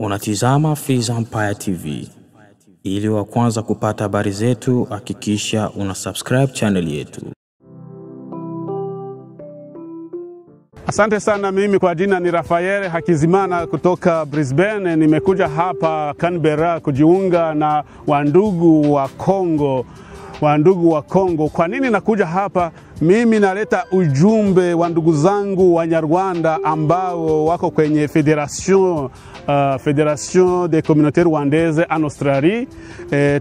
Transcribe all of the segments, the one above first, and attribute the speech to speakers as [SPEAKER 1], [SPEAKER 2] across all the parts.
[SPEAKER 1] Unatizama Fizi Empire TV. Ili wa kwanza kupata habari zetu, hakikisha una subscribe channel yetu.
[SPEAKER 2] Asante sana, mimi kwa jina ni Rafael Hakizimana kutoka Brisbane. Nimekuja hapa Canberra kujiunga na wandugu wa Kongo. Kwa nini nakuja hapa? Mimi naleta ujumbe wa ndugu zangu Wanyarwanda ambao wako kwenye Fédération des Communautés Rwandaises en Australie.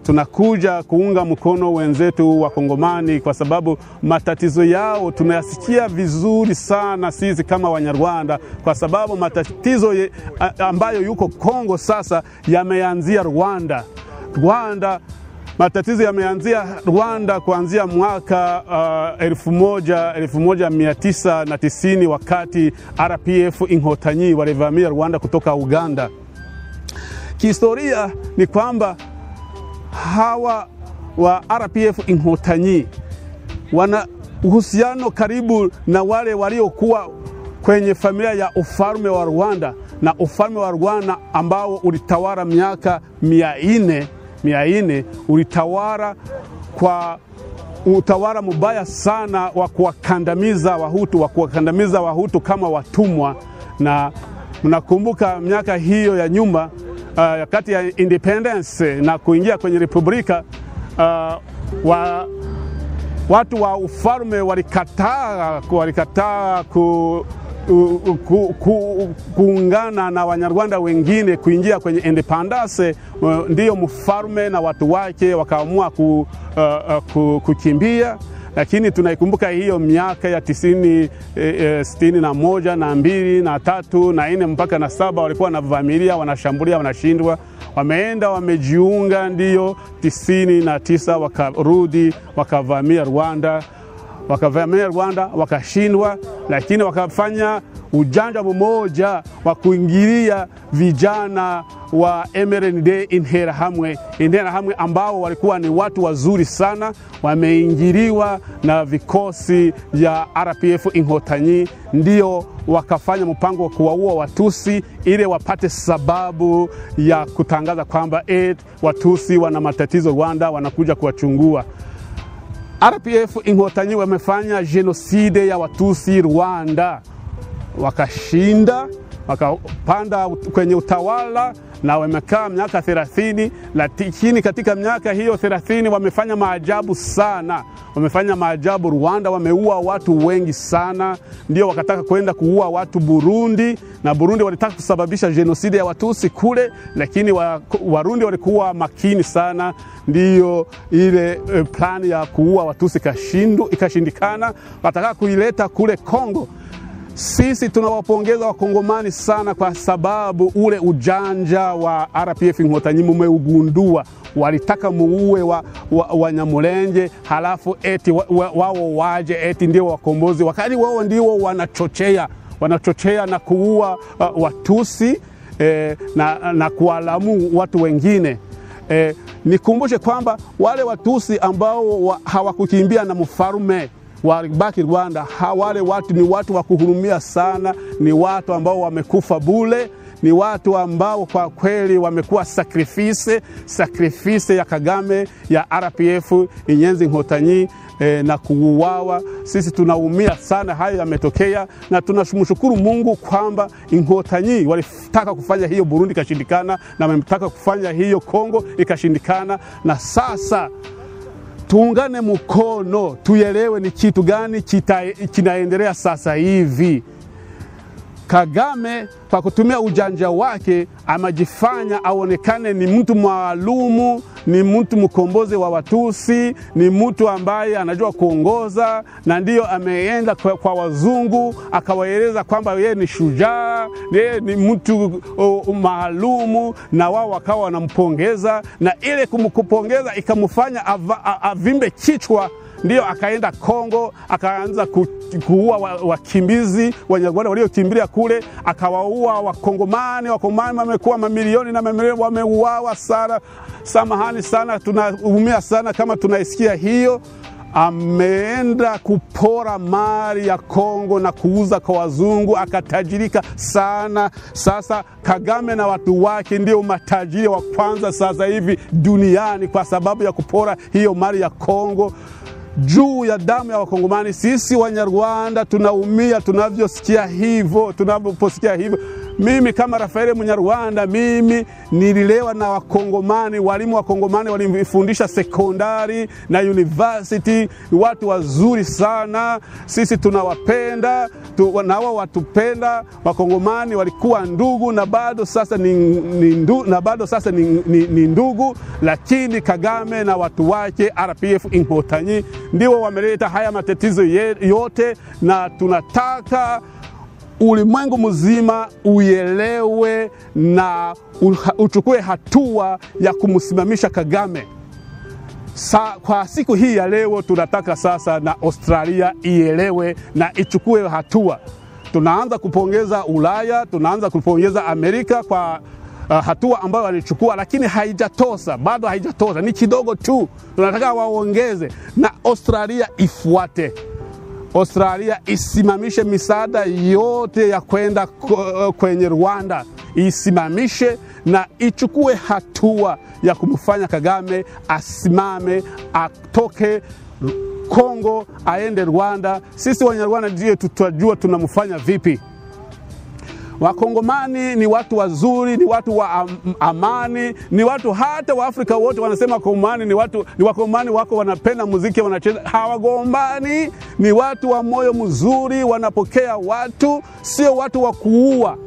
[SPEAKER 2] Tunakuja kuunga mkono wenzetu wa Kongomani kwa sababu matatizo yao tunayasikia vizuri sana sisi kama Wanyarwanda, kwa sababu matatizo ambayo yuko Kongo sasa yameanzia Rwanda. Matatizo yameanzia Rwanda kuanzia mwaka 1990 wakati RPF Inkotanyi walivamia Rwanda kutoka Uganda. Kihistoria ni kwamba hawa wa RPF Inkotanyi wana uhusiano karibu na wale waliokuwa kwenye familia ya ufalme wa Rwanda, na ufalme wa Rwanda ambao ulitawala miaka 400 ulitawala kwa utawala mubaya sana wa kuwakandamiza Wahutu kama watumwa. Na mnakumbuka miaka hiyo ya nyuma, wakati ya independence na kuingia kwenye republika, watu wa ufalme walikataa kuungana na Wanyarwanda wengine kuingia kwenye independence. Ndiyo mfalme na watu wake wakaamua kukimbia. Lakini tunaikumbuka hiyo miaka ya 90, 61 na 2 na 3 na 4 mpaka na 7 walikuwa wanavamilia, wanashambulia, wanashindwa. Wameenda wamejiunga, ndiyo 99 wakarudi wakavamia Rwanda. Wakashindwa, lakini wakafanya ujanja mmoja wa kuingilia vijana wa MRND Interahamwe ambao walikuwa ni watu wazuri sana. Wameingiliwa na vikosi vya RPF Inkotanyi, ndio wakafanya mpango wa kuwaua Watusi ili wapate sababu ya kutangaza kwamba Watusi wana matatizo Rwanda, wanakuja kuwachungua. RPF Inkotanyi wamefanya genocide ya Watusi Rwanda, wakashinda, wakapanda kwenye utawala na wamekaa miaka 30. Lakini katika miaka hiyo 30 wamefanya maajabu sana. Rwanda wameua watu wengi sana, ndio wakataka kwenda kuua watu Burundi, na Burundi walitaka kusababisha genocide ya Watusi kule, lakini Warundi walikuwa makini sana, ndio ile plan ya kuua Watusi ikashindikana, wataka kuileta kule Kongo. Sisi tunawapongeza Wakongomani sana kwa sababu ule ujanja wa RPF Inkotanyi mumeugundua. Walitaka muue Wanyamulenge, halafu wao waje ndio wakombozi, wakati wao ndio wanachochea na kuua Watusi na kualamu watu wengine. Nikumbushe kwamba wale Watusi ambao hawakukimbia na mfalme walibaki Rwanda, wale watu ni watu wa kuhurumia sana, ni watu ambao wamekufa bure, ni watu ambao kwa kweli wamekuwa sacrifice ya Kagame, ya RPF Inkotanyi na kuuawa. Sisi tunaumia sana hayo yametokea, na tunamshukuru Mungu kwamba Inkotanyi walitaka kufanya hiyo Burundi ikashindikana, na wametaka kufanya hiyo Kongo ikashindikana. Na sasa tuungane mkono, tuelewe ni kitu gani kinaendelea sasa hivi. Kagame kwa kutumia ujanja wake amejifanya aonekane ni mtu maalumu, ni mtu mkombozi wa Watusi, ni mtu ambaye anajua kuongoza, na ndio ameenda kwa wazungu akawaeleza kwamba yeye ni shujaa, yeye ni mtu maalumu, na wao wakawa wanampongeza, na ile kumpongeza ikamfanya avimbe kichwa. Ndio akaenda Kongo, akaanza kuua wakimbizi Wanyarwanda waliokimbilia kule, akawaua Wakongomani. Wamekuwa mamilioni na mamilioni wameuawa sana. Samahani sana, tunaumia sana kama tunaisikia hiyo. ameenda kupora mali ya Kongo na kuuza kwa wazungu, akatajirika sana. Sasa Kagame na watu wake ndio matajiri wa kwanza sasa hivi duniani kwa sababu ya kupora hiyo mali ya Kongo juu ya damu ya Wakongomani. Sisi Wanyarwanda tunaumia tunavyosikia hivyo, tunaposikia hivyo. Mimi kama Rafael Munyarwanda, mimi nililewa na Wakongomani, walimu Wakongomani walinifundisha sekondari na university, watu wazuri sana. Sisi tunawapenda, na wao watupenda. Wakongomani walikuwa ndugu na bado sasa ni ndugu, lakini Kagame na watu wake RPF Inkotanyi ndio wameleta haya matatizo yote, na tunataka ulimwengu mzima uelewe na uchukue hatua ya kumsimamisha Kagame. Kwa siku hii ya leo tunataka sasa na Australia ielewe na ichukue hatua. Tunaanza kupongeza Ulaya, tunaanza kupongeza Amerika kwa hatua ambayo walichukua, lakini haijatosa, bado haijatosa, ni kidogo tu. Tunataka waongeze na Australia ifuate. Australia isimamishe misaada yote ya kwenda kwenye Rwanda, isimamishe na ichukue hatua ya kumfanya Kagame asimame, atoke Kongo aende Rwanda. Sisi Wanyarwanda ndio tutajua tunamfanya vipi. Wakongomani ni watu wazuri, ni watu wa amani, ni watu hata wa Afrika wote wanasema Wakongomani ni Wakongomani wako wanapenda muziki, wanacheza, hawagombani, ni watu wa moyo mzuri, wanapokea watu, sio watu wa kuua.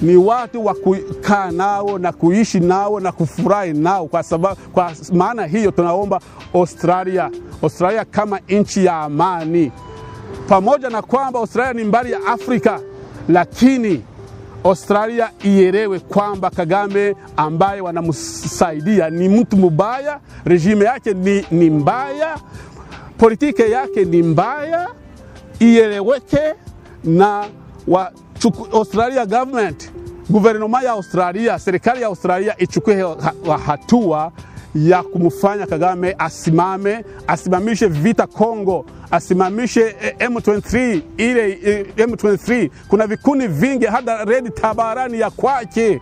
[SPEAKER 2] Ni watu wa kukaa nao na kuishi nao na kufurahi nao. Kwa maana hiyo tunaomba Australia kama nchi ya amani. Pamoja na kwamba Australia ni mbali ya Afrika, lakini Australia ielewe kwamba Kagame ambaye wanamsaidia ni mtu mbaya, regime yake ni mbaya, politike yake ni mbaya, ieleweke na Australia government, guvernoma ya Australia, serikali ya Australia ichukue hatua ya kumfanya Kagame asimamishe vita Kongo, asimamishe M23. Kuna vikundi vingi, hata Red Tabarani ya kwake,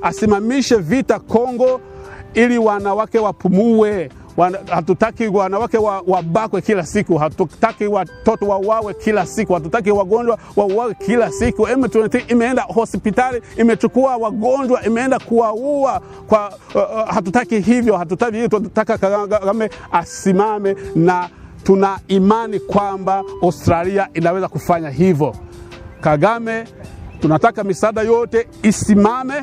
[SPEAKER 2] asimamishe vita Kongo ili wanawake wapumue. Hatutaki wanawake wabakwe kila siku, hatutaki watoto wawawe kila siku, hatutaki wagonjwa wawawe kila siku. M23 imeenda hospitali, imechukua wagonjwa, imeenda kuwaua. Hatutaki hivyo, tunataka Kagame asimame, na tuna imani kwamba Australia inaweza kufanya hivyo. Kagame, tunataka misaada yote isimame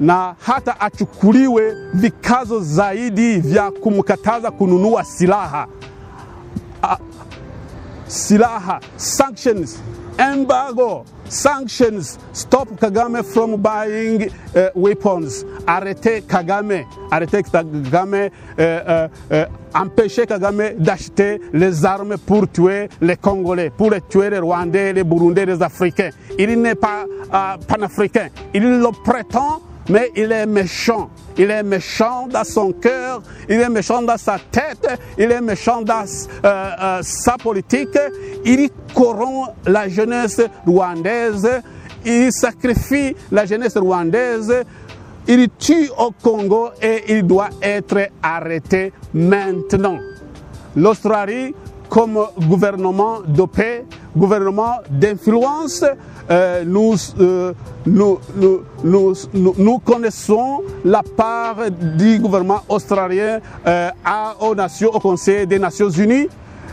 [SPEAKER 2] na hata achukuliwe vikazo zaidi vya kumkataza kununua silaha, sanctions, embargo, sanctions, stop Kagame from buying weapons, arrêtez Kagame, empêchez Kagame d'acheter les armes pour tuer les Congolais, pour tuer les Rwandais, les Burundais, les Africains. Il n'est pas panafricain, il le prétend, mais il est méchant. Il est méchant dans son cœur, il est méchant dans sa tête, il est méchant dans sa politique. Il corrompt la jeunesse rwandaise, il sacrifie la jeunesse rwandaise, il tue au Congo et il doit être arrêté maintenant. L'Australie, comme gouvernement de paix, gouvernement d'influence, nous connaissons la part du gouvernement australien au Conseil des Nations Unies.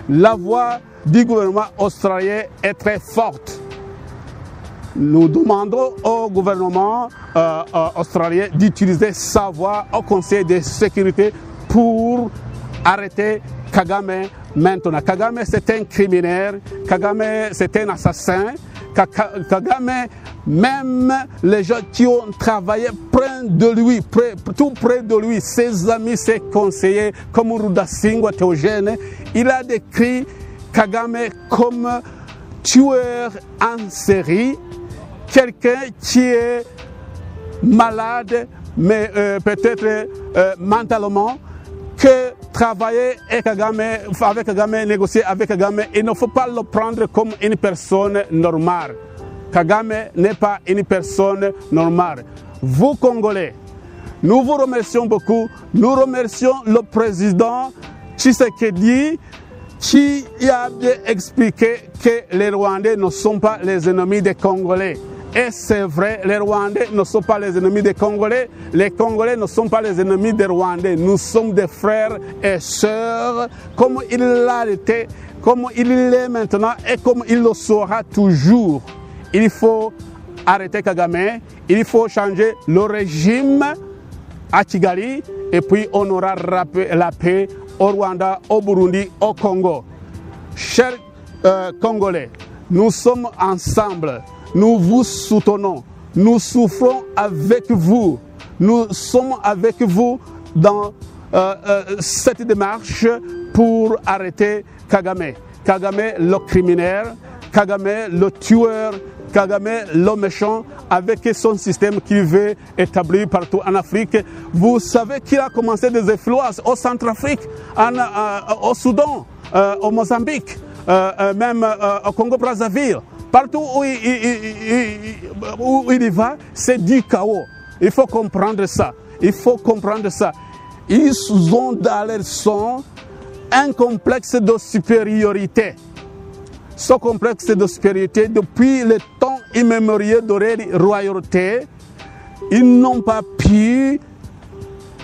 [SPEAKER 2] La voix du gouvernement australien est très forte. Nous demandons au gouvernement australien d'utiliser sa voix au Conseil de sécurité pour arrêter Kagame maintenant. Kagame, c'est un criminel, Kagame, c'est un assassin. Kagame, même les gens qui ont travaillé près de lui, tout près de lui, ses amis, ses conseillers, comme Rudasingwa Théogène, il a décrit Kagame comme tueur en série, quelqu'un qui est malade, mais peut-être mentalement, que travailler avec Kagame, négocier avec Kagame, il ne faut pas le prendre comme une personne normale. Kagame n'est pas une personne normale. Vous, Congolais, nous vous remercions beaucoup. Nous remercions le président Tshisekedi qui a bien expliqué que les Rwandais ne sont pas les ennemis des Congolais. Et c'est vrai, les Rwandais ne sont pas les ennemis des Congolais. Les Congolais ne sont pas les ennemis des Rwandais. Nous sommes des frères et sœurs, comme il l'a été, comme il l'est maintenant et comme il le sera toujours. Il faut arrêter Kagame, il faut changer le régime à Kigali et puis on aura la paix au Rwanda, au Burundi, au Congo. Chers Congolais, nous sommes ensemble. Nous vous soutenons, nous souffrons avec vous, nous sommes avec vous dans cette démarche pour arrêter Kagame. Kagame le criminel, Kagame le tueur, Kagame le méchant avec son système qu'il veut établir partout en Afrique. Vous savez qu'il a commencé des influences au Centrafrique, au Soudan, au Mozambique, même au Congo-Brazzaville. Partout où il y va, c'est du chaos. Il faut comprendre ça. Il faut comprendre ça. Ils ont dans leur sang un complexe de supériorité. Ce complexe de supériorité, depuis le temps immémorial de leur royauté, ils n'ont pas pu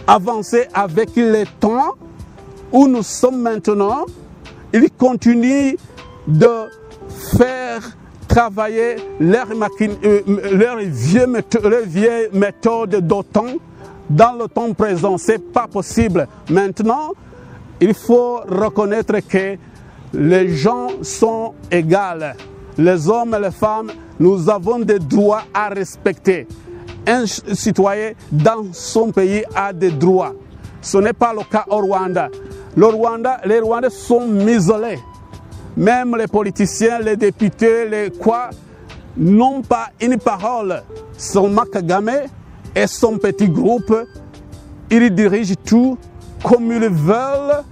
[SPEAKER 2] avancer avec le temps où nous sommes maintenant. Ils continuent de faire travailler leurs vieilles méthodes d'autant dans le temps présent. Ce n'est pas possible. Maintenant, il faut reconnaître que les gens sont égaux. Les hommes et les femmes, nous avons des droits à respecter. Un citoyen dans son pays a des droits. Ce n'est pas le cas au Rwanda. Les Rwandais sont isolés. Même les politiciens, les députés, les quoi, n'ont pas une parole. Seulement Kagame et son petit groupe, ils dirigent tout comme ils veulent.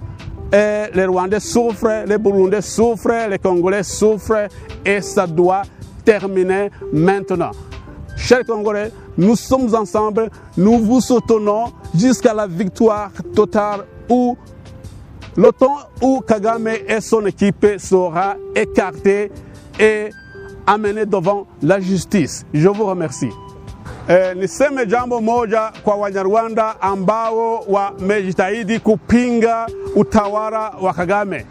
[SPEAKER 2] Et les Rwandais souffrent, les Burundais souffrent, les Congolais souffrent. Et ça doit terminer maintenant. Chers Congolais, nous sommes ensemble, nous vous soutenons jusqu'à la victoire totale où le temps où Kagame et son équipe sera écarté et amené devant la justice. Je vous remercie. Niseme jambo moja kwa Wanyarwanda ambao wamejitahidi kupinga utawala wa Kagame.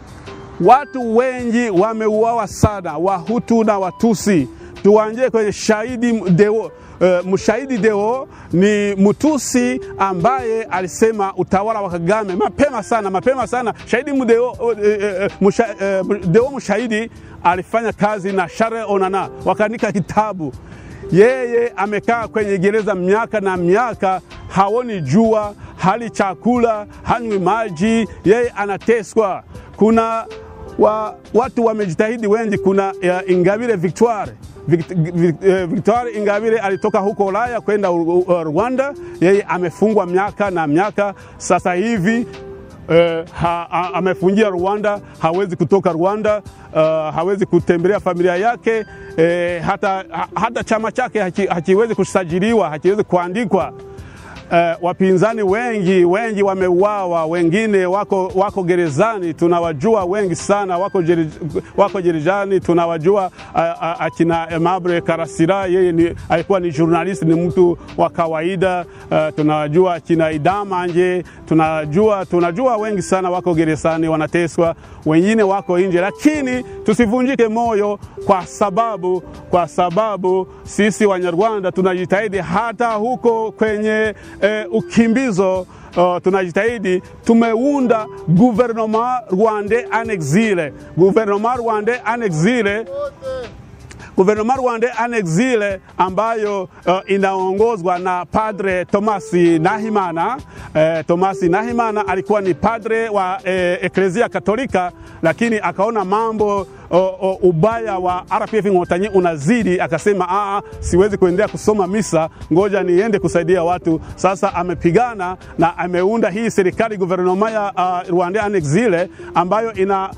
[SPEAKER 2] Watu wengi wameuawa sana, Wahutu na Watusi. Tuanzie kwenye Shahidi Deo. Mshahidi Deo ni Mtusi ambaye alisema utawala wa Kagame mapema sana. Shahidi Deo Mshahidi alifanya kazi na Charles Onana, wakaandika kitabu. Yeye amekaa kwenye gereza miaka na miaka, haoni jua, hali chakula, hanywi maji, yeye anateswa. Kuna watu wamejitahidi wengi. Kuna Ingabire Victoire Ingabire alitoka huko Ulaya kwenda Rwanda. Yeye amefungwa miaka na miaka. Sasa hivi amefungia Rwanda, hawezi kutoka Rwanda, hawezi kutembelea familia yake, hata chama chake hakiwezi kusajiliwa, hakiwezi kuandikwa. Wapinzani wengi wameuawa, wengine wako gerezani, tunawajua wengi sana, wako gerezani, tunawajua akina Aimable Karasira, yeye alikuwa ni journalist, ni mtu wa kawaida. Tunawajua akina Idamanje, tunajua wengi sana wako gerezani, wanateswa, wengine wako nje. Lakini tusivunjike moyo kwa sababu sisi Wanyarwanda tunajitahidi hata huko kwenye ukimbizo. Tunajitahidi, tumeunda gouvernement rwandais en exil. Gouvernement rwandais en exil ambayo inaongozwa na Padre Thomas Nahimana. Thomas Nahimana alikuwa ni padre wa Eklezia Katolika, lakini akaona mambo ubaya wa RPF Inkotanyi unazidi, akasema siwezi kuendelea kusoma misa, ngoja niende kusaidia watu. Sasa amepigana na ameunda hii serikali gouvernement ya Rwanda en exile, ambayo ina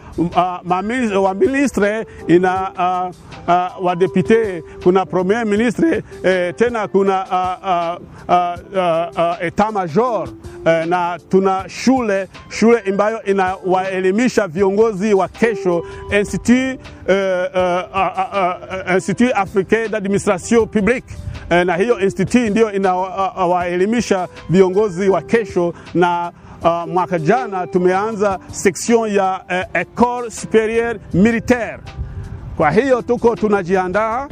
[SPEAKER 2] wa ministre, ina wa député, kuna premier ministre, tena kuna etat major, na tuna shule ambayo inawaelimisha viongozi wa kesho, Institut Africain d'Administration Publique, na hiyo institut ndio inawaelimisha viongozi wa kesho. Na mwaka jana tumeanza section ya École Supérieure Militaire. Kwa hiyo tuko tunajiandaa,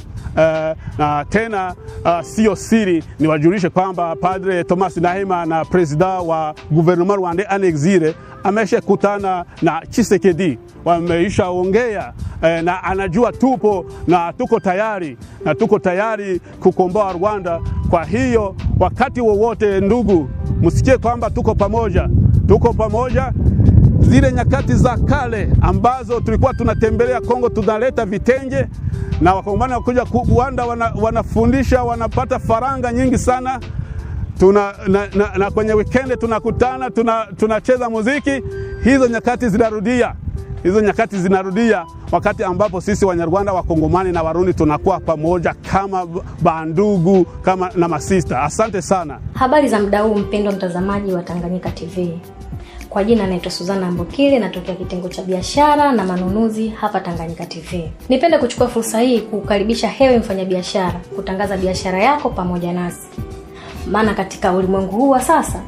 [SPEAKER 2] na tena sio siri niwajulishe kwamba Padre Thomas Nahima na president wa gouvernement Rwanda en exile ameshakutana na Tshisekedi, wameishaongea, na anajua tuko tayari kukomboa Rwanda. Kwa hiyo wakati wowote, ndugu, msikie kwamba tuko pamoja. Zile nyakati za kale ambazo tulikuwa tunatembelea Kongo, tunaleta vitenge na wakongomani wakuja Rwanda, wanafundisha, wanapata faranga nyingi sana. Na kwenye weekend tunakutana, tunacheza muziki. Hizo nyakati zinarudia wakati ambapo sisi Wanyarwanda, Wakongomani na Warundi tunakuwa pamoja kama bandugu, kama na masista. Asante sana.
[SPEAKER 3] Habari za muda huu, mpendwa mtazamaji wa Tanganyika TV. Kwa jina naitwa Suzana Mbokile, natokea kitengo cha biashara na manunuzi hapa Tanganyika TV. Nipende kuchukua fursa hii kukaribisha hewe mfanyabiashara kutangaza biashara yako pamoja nasi. Maana katika ulimwengu huu wa sasa,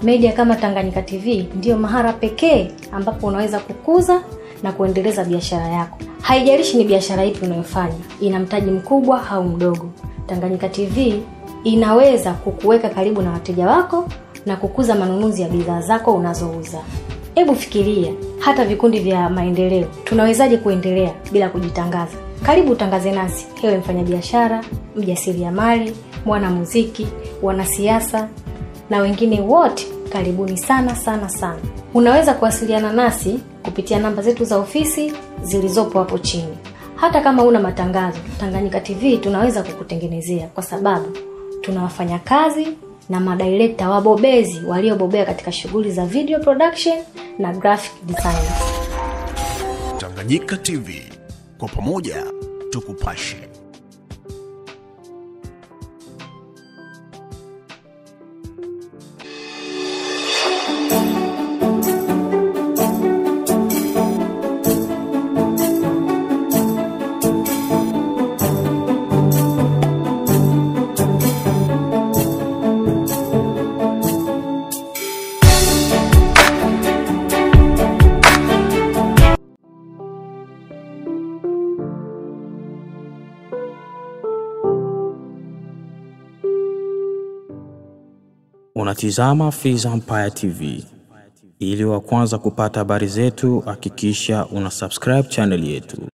[SPEAKER 3] media kama Tanganyika TV ndio mahara pekee ambapo unaweza kukuza na kuendeleza biashara yako. Haijalishi ni biashara ipi unayofanya, ina mtaji mkubwa au mdogo, Tanganyika TV inaweza kukuweka karibu na wateja wako na kukuza manunuzi ya bidhaa zako unazouza. Hebu fikiria, hata vikundi vya maendeleo tunawezaje kuendelea bila kujitangaza? Karibu utangaze nasi, hewe mfanyabiashara, mjasiriamali, mwanamuziki, wanasiasa na wengine wote. Karibuni sana. Unaweza kuwasiliana nasi kupitia namba zetu za ofisi zilizopo hapo chini. Hata kama una matangazo, Tanganyika TV tunaweza kukutengenezea, kwa sababu tuna wafanyakazi na madirector wabobezi waliobobea katika shughuli za video production na graphic design.
[SPEAKER 4] Tanganyika TV, kwa pamoja tukupashe.
[SPEAKER 1] Unatizama Fizi Empire TV. Ili wa kwanza kupata habari zetu, hakikisha una subscribe channel yetu.